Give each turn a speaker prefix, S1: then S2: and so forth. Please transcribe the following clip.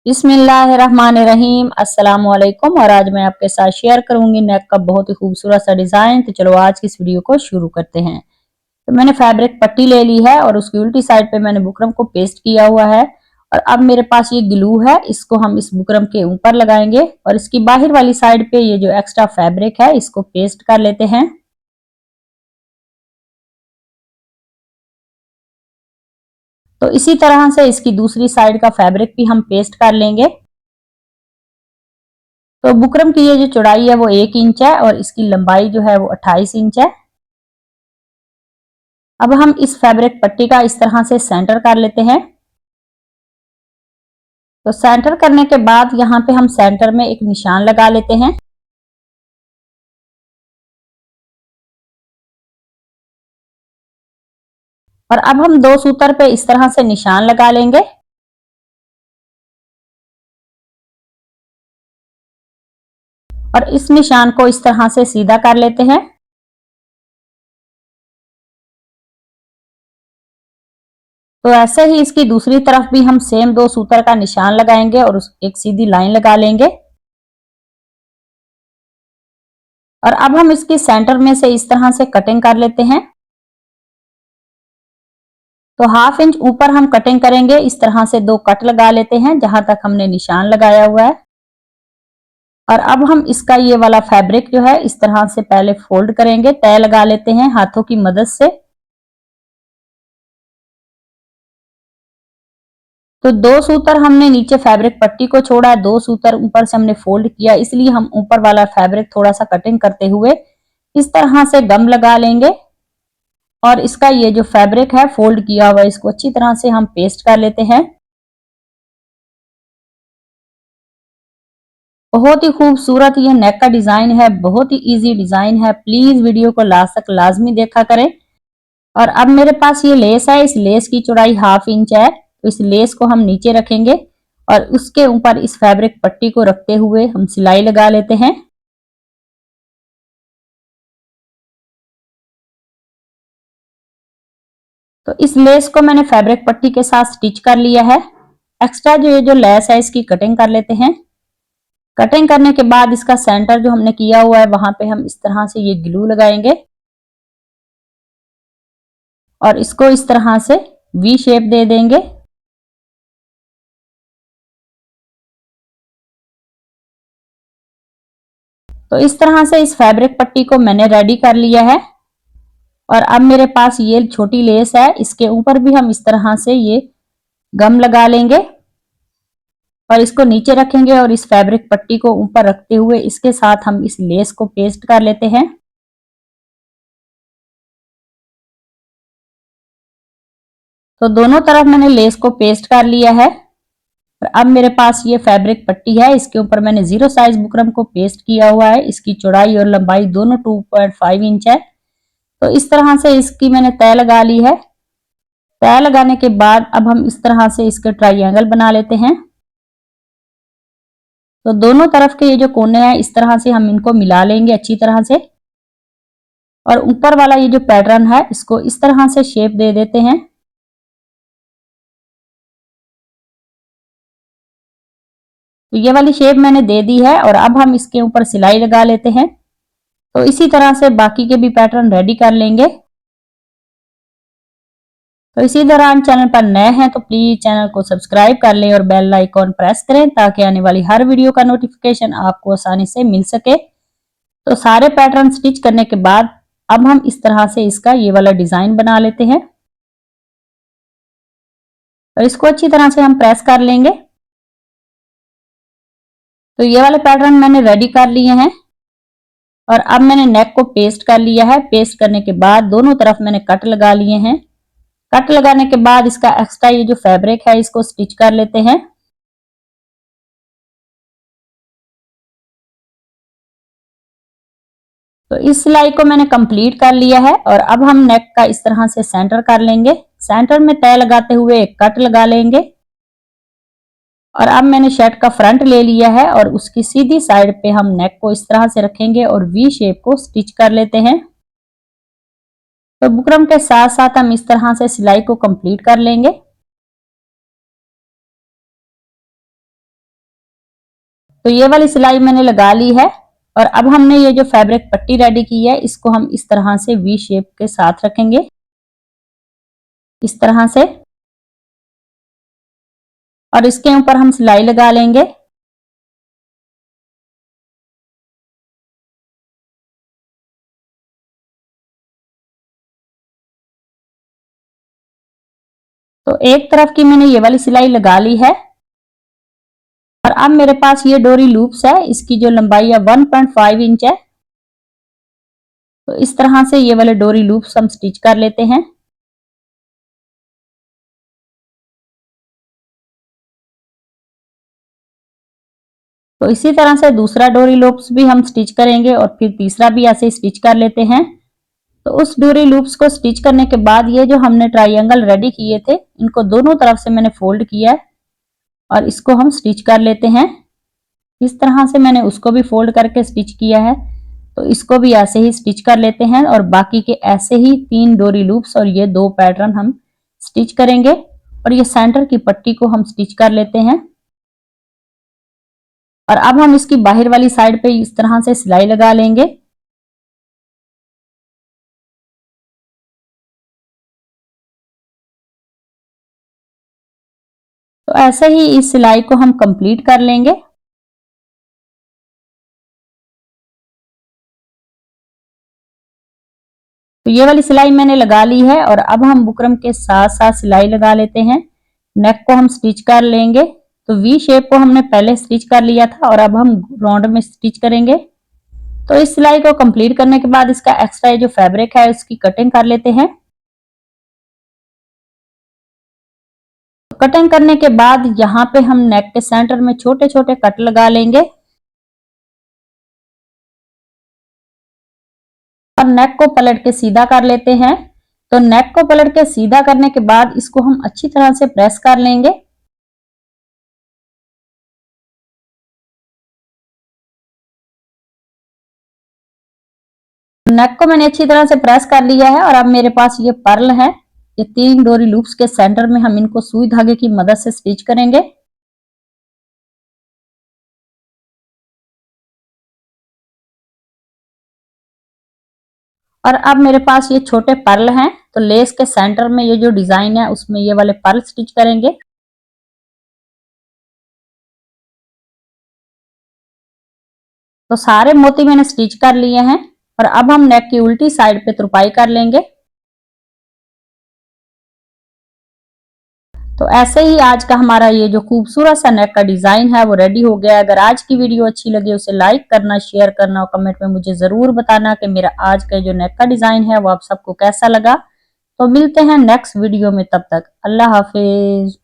S1: बिस्मिल्लाहिर्रहमानिर्रहीम अस्सलाम वालेकुम। और आज मैं आपके साथ शेयर करूंगी नेक का बहुत ही खूबसूरत सा डिजाइन। तो चलो आज की इस वीडियो को शुरू करते हैं। तो मैंने फैब्रिक पट्टी ले ली है और उसकी उल्टी साइड पे मैंने बुकरम को पेस्ट किया हुआ है। और अब मेरे पास ये ग्लू है, इसको हम इस बुकरम के ऊपर लगाएंगे और इसकी बाहर वाली साइड पे ये जो एक्स्ट्रा फैब्रिक है इसको पेस्ट कर लेते हैं। तो इसी तरह से इसकी दूसरी साइड का फैब्रिक भी हम पेस्ट कर लेंगे। तो बुकरम की ये जो चौड़ाई है वो 1 इंच है और इसकी लंबाई जो है वो 28 इंच है। अब हम इस फैब्रिक पट्टी का इस तरह से सेंटर कर लेते हैं। तो सेंटर करने के बाद यहाँ पे हम सेंटर में एक निशान लगा लेते हैं। और अब हम 2 सूतर पे इस तरह से निशान लगा लेंगे। और इस निशान को इस तरह से सीधा कर लेते हैं। तो ऐसे ही इसकी दूसरी तरफ भी हम सेम 2 सूतर का निशान लगाएंगे और एक सीधी लाइन लगा लेंगे। और अब हम इसकी सेंटर में से इस तरह से कटिंग कर लेते हैं। तो 1/2 इंच ऊपर हम कटिंग करेंगे। इस तरह से 2 कट लगा लेते हैं जहां तक हमने निशान लगाया हुआ है। और अब हम इसका ये वाला फैब्रिक जो है इस तरह से पहले फोल्ड करेंगे, तय लगा लेते हैं हाथों की मदद से। तो 2 सूतर हमने नीचे फैब्रिक पट्टी को छोड़ा, 2 सूतर ऊपर से हमने फोल्ड किया, इसलिए हम ऊपर वाला फैब्रिक थोड़ा सा कटिंग करते हुए इस तरह से गम लगा लेंगे। और इसका ये जो फैब्रिक है फोल्ड किया हुआ इसको अच्छी तरह से हम पेस्ट कर लेते हैं। बहुत ही खूबसूरत ये नेक का डिजाइन है, बहुत ही इजी डिजाइन है। प्लीज वीडियो को लास्ट तक लाजमी देखा करें। और अब मेरे पास ये लेस है, इस लेस की चौड़ाई 1/2 इंच है। तो इस लेस को हम नीचे रखेंगे और उसके ऊपर इस फैब्रिक पट्टी को रखते हुए हम सिलाई लगा लेते हैं। तो इस लेस को मैंने फैब्रिक पट्टी के साथ स्टिच कर लिया है। एक्स्ट्रा जो ये जो लेस है इसकी कटिंग कर लेते हैं। कटिंग करने के बाद इसका सेंटर जो हमने किया हुआ है वहां पे हम इस तरह से ये ग्लू लगाएंगे और इसको इस तरह से वी शेप दे देंगे। तो इस तरह से इस फैब्रिक पट्टी को मैंने रेडी कर लिया है। और अब मेरे पास ये छोटी लेस है, इसके ऊपर भी हम इस तरह से ये गम लगा लेंगे और इसको नीचे रखेंगे और इस फैब्रिक पट्टी को ऊपर रखते हुए इसके साथ हम इस लेस को पेस्ट कर लेते हैं। तो दोनों तरफ मैंने लेस को पेस्ट कर लिया है। और अब मेरे पास ये फैब्रिक पट्टी है, इसके ऊपर मैंने 0 साइज बुकरम को पेस्ट किया हुआ है। इसकी चौड़ाई और लंबाई दोनों 2.5 इंच है। तो इस तरह से इसकी मैंने तय लगा ली है। तय लगाने के बाद अब हम इस तरह से इसके ट्रायंगल बना लेते हैं। तो दोनों तरफ के ये जो कोने हैं इस तरह से हम इनको मिला लेंगे अच्छी तरह से। और ऊपर वाला ये जो पैटर्न है इसको इस तरह से शेप दे देते हैं। तो ये वाली शेप मैंने दे दी है और अब हम इसके ऊपर सिलाई लगा लेते हैं। तो इसी तरह से बाकी के भी पैटर्न रेडी कर लेंगे। तो इसी दौरान चैनल पर नए हैं तो प्लीज चैनल को सब्सक्राइब कर लें और बेल आइकॉन प्रेस करें ताकि आने वाली हर वीडियो का नोटिफिकेशन आपको आसानी से मिल सके। तो सारे पैटर्न स्टिच करने के बाद अब हम इस तरह से इसका ये वाला डिजाइन बना लेते हैं और इसको अच्छी तरह से हम प्रेस कर लेंगे। तो ये वाले पैटर्न मैंने रेडी कर लिए हैं। और अब मैंने नेक को पेस्ट कर लिया है। पेस्ट करने के बाद दोनों तरफ मैंने कट लगा लिए हैं। कट लगाने के बाद इसका एक्स्ट्रा ये जो फैब्रिक है इसको स्टिच कर लेते हैं। तो इस सिलाई को मैंने कंप्लीट कर लिया है और अब हम नेक का इस तरह से सेंटर कर लेंगे। सेंटर में तय लगाते हुए एक कट लगा लेंगे। और अब मैंने शर्ट का फ्रंट ले लिया है और उसकी सीधी साइड पे हम नेक को इस तरह से रखेंगे और वी शेप को स्टिच कर लेते हैं। तो बुकरम के साथ साथ हम इस तरह से सिलाई को कंप्लीट कर लेंगे। तो ये वाली सिलाई मैंने लगा ली है और अब हमने ये जो फैब्रिक पट्टी रेडी की है इसको हम इस तरह से वी शेप के साथ रखेंगे, इस तरह से, और इसके ऊपर हम सिलाई लगा लेंगे। तो एक तरफ की मैंने ये वाली सिलाई लगा ली है और अब मेरे पास ये डोरी लूप्स है, इसकी जो लंबाई है 1.5 इंच है। तो इस तरह से ये वाले डोरी लूप्स हम स्टिच कर लेते हैं। तो इसी तरह से दूसरा डोरी लूप्स भी हम स्टिच करेंगे और फिर तीसरा भी ऐसे स्टिच कर लेते हैं। तो उस डोरी लूप्स को स्टिच करने के बाद ये जो हमने ट्रायंगल रेडी किए थे इनको दोनों तरफ से मैंने फोल्ड किया है और इसको हम स्टिच कर लेते हैं। इस तरह से मैंने उसको भी फोल्ड करके स्टिच किया है, तो इसको भी ऐसे ही स्टिच कर लेते हैं और बाकी के ऐसे ही 3 डोरी लूप्स और ये 2 पैटर्न हम स्टिच करेंगे और ये सेंटर की पट्टी को हम स्टिच कर लेते हैं। और अब हम इसकी बाहर वाली साइड पे इस तरह से सिलाई लगा लेंगे। तो ऐसे ही इस सिलाई को हम कंप्लीट कर लेंगे। तो ये वाली सिलाई मैंने लगा ली है और अब हम बुकरम के साथ साथ सिलाई लगा लेते हैं। नेक को हम स्टिच कर लेंगे। तो वी शेप को हमने पहले स्टिच कर लिया था और अब हम राउंड में स्टिच करेंगे। तो इस सिलाई को कंप्लीट करने के बाद इसका एक्स्ट्रा जो फैब्रिक है उसकी कटिंग कर लेते हैं। तो कटिंग करने के बाद यहाँ पे हम नेक के सेंटर में छोटे छोटे कट लगा लेंगे और नेक को पलट के सीधा कर लेते हैं। तो नेक को पलट के सीधा करने के बाद इसको हम अच्छी तरह से प्रेस कर लेंगे। नेक को मैंने अच्छी तरह से प्रेस कर लिया है और अब मेरे पास ये पर्ल है। ये 3 डोरी लूप्स के सेंटर में हम इनको सुई धागे की मदद से स्टिच करेंगे। और अब मेरे पास ये छोटे पर्ल हैं, तो लेस के सेंटर में ये जो डिजाइन है उसमें ये वाले पर्ल स्टिच करेंगे। तो सारे मोती मैंने स्टिच कर लिए हैं और अब हम नेक की उल्टी साइड पे तुरपाई कर लेंगे। तो ऐसे ही आज का हमारा ये जो खूबसूरत सा नेक का डिजाइन है वो रेडी हो गया। अगर आज की वीडियो अच्छी लगी उसे लाइक करना, शेयर करना और कमेंट में मुझे जरूर बताना कि मेरा आज का जो नेक का डिजाइन है वो आप सबको कैसा लगा। तो मिलते हैं नेक्स्ट वीडियो में, तब तक अल्लाह हाफिज।